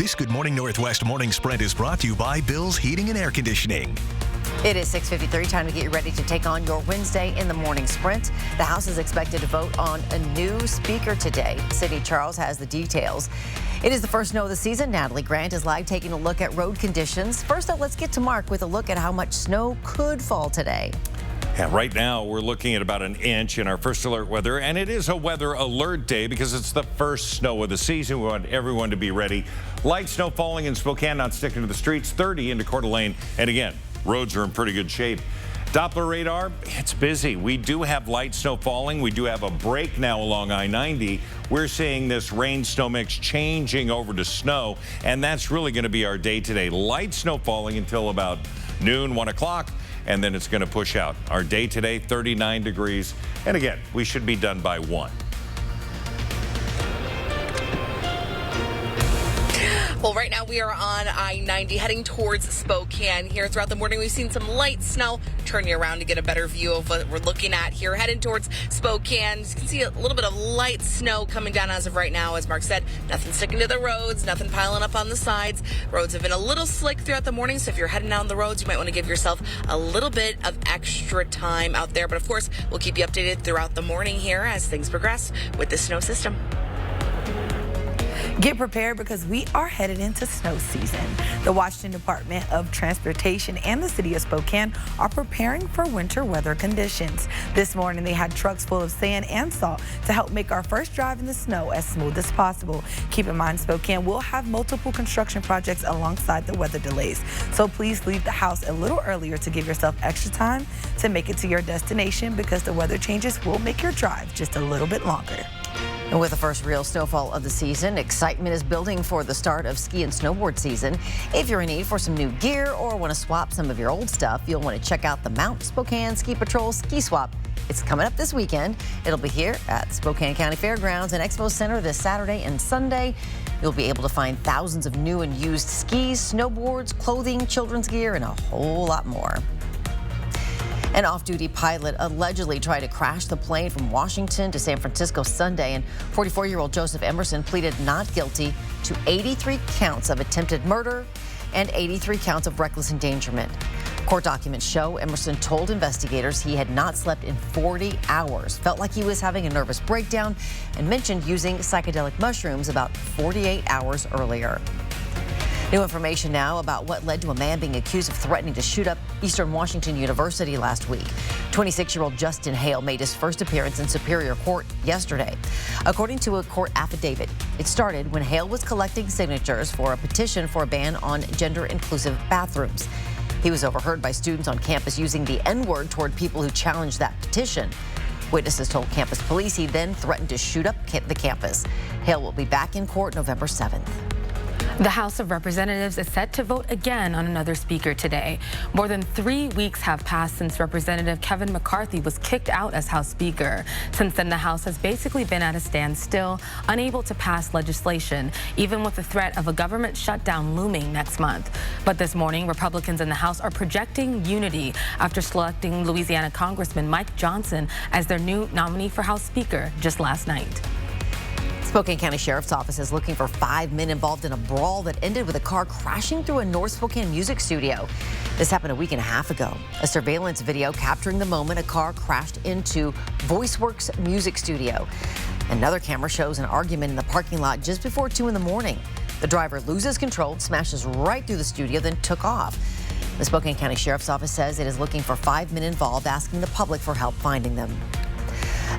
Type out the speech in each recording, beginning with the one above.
This Good Morning Northwest morning sprint is brought to you by Bill's Heating and Air Conditioning. It is 6:53, time to get you ready to take on your Wednesday in the morning sprint. The House is expected to vote on a new speaker today. Sydney Charles has the details. It is the first snow of the season. Natalie Grant is live taking a look at road conditions. First up, let's get to Mark with a look at how much snow could fall today. Yeah, right now we're looking at about an inch in our first alert weather, and it is a weather alert day because it's the first snow of the season. We want everyone to be ready. Light snow falling in Spokane, not sticking to the streets, 30 into Coeur d'Alene, and again, roads are in pretty good shape. Doppler radar, it's busy. We do have light snow falling. We do have a break now along I-90. We're seeing this rain snow mix changing over to snow, and that's really going to be our day today. Light snow falling until about noon, 1 o'clock, and then it's going to push out. Our day today, 39 degrees, and again, we should be done by 1. Well, right now we are on I-90 heading towards Spokane. Here throughout the morning, we've seen some light snow. Turn you around to get a better view of what we're looking at here. Heading towards Spokane, you can see a little bit of light snow coming down as of right now. As Mark said, nothing sticking to the roads, nothing piling up on the sides. Roads have been a little slick throughout the morning, so if you're heading out on the roads, you might want to give yourself a little bit of extra time out there. But of course, we'll keep you updated throughout the morning here as things progress with the snow system. Get prepared because we are headed into snow season. The Washington Department of Transportation and the city of Spokane are preparing for winter weather conditions. This morning, they had trucks full of sand and salt to help make our first drive in the snow as smooth as possible. Keep in mind, Spokane will have multiple construction projects alongside the weather delays. So please leave the house a little earlier to give yourself extra time to make it to your destination because the weather changes will make your drive just a little bit longer. And with the first real snowfall of the season, excitement is building for the start of ski and snowboard season. If you're in need for some new gear or want to swap some of your old stuff, you'll want to check out the Mount Spokane Ski Patrol Ski Swap. It's coming up this weekend. It'll be here at Spokane County Fairgrounds and Expo Center this Saturday and Sunday. You'll be able to find thousands of new and used skis, snowboards, clothing, children's gear, and a whole lot more. An off-duty pilot allegedly tried to crash the plane from Washington to San Francisco Sunday, and 44-year-old Joseph Emerson pleaded not guilty to 83 counts of attempted murder and 83 counts of reckless endangerment. Court documents show Emerson told investigators he had not slept in 40 hours, felt like he was having a nervous breakdown, and mentioned using psychedelic mushrooms about 48 hours earlier. New information now about what led to a man being accused of threatening to shoot up Eastern Washington University last week. 26-year-old Justin Hale made his first appearance in Superior Court yesterday. According to a court affidavit, it started when Hale was collecting signatures for a petition for a ban on gender-inclusive bathrooms. He was overheard by students on campus using the N-word toward people who challenged that petition. Witnesses told campus police he then threatened to shoot up the campus. Hale will be back in court November 7th. The House of Representatives is set to vote again on another speaker today. More than 3 weeks have passed since Representative Kevin McCarthy was kicked out as House Speaker. Since then, the House has basically been at a standstill, unable to pass legislation, even with the threat of a government shutdown looming next month. But this morning, Republicans in the House are projecting unity after selecting Louisiana Congressman Mike Johnson as their new nominee for House Speaker just last night. Spokane County Sheriff's Office is looking for 5 men involved in a brawl that ended with a car crashing through a North Spokane music studio. This happened a week and a half ago. A surveillance video capturing the moment a car crashed into VoiceWorks music studio. Another camera shows an argument in the parking lot just before 2 in the morning. The driver loses control, smashes right through the studio, then took off. The Spokane County Sheriff's Office says it is looking for 5 men involved, asking the public for help finding them.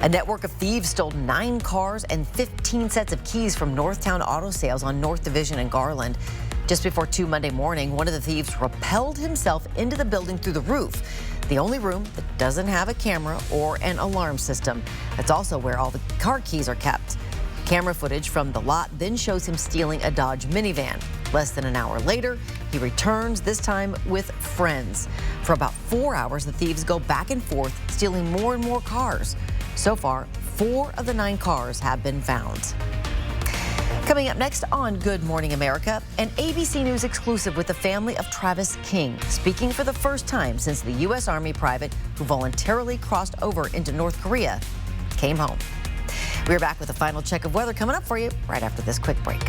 A network of thieves stole 9 cars and 15 sets of keys from Northtown Auto Sales on North Division and Garland. Just before 2 Monday morning, one of the thieves rappelled himself into the building through the roof, the only room that doesn't have a camera or an alarm system. That's also where all the car keys are kept. Camera footage from the lot then shows him stealing a Dodge minivan. Less than an hour later, he returns, this time with friends. For about 4 hours, the thieves go back and forth, stealing more and more cars. So far, 4 of the 9 cars have been found. Coming up next on Good Morning America, an ABC News exclusive with the family of Travis King, speaking for the first time since the U.S. Army private who voluntarily crossed over into North Korea came home. We're back with a final check of weather coming up for you right after this quick break.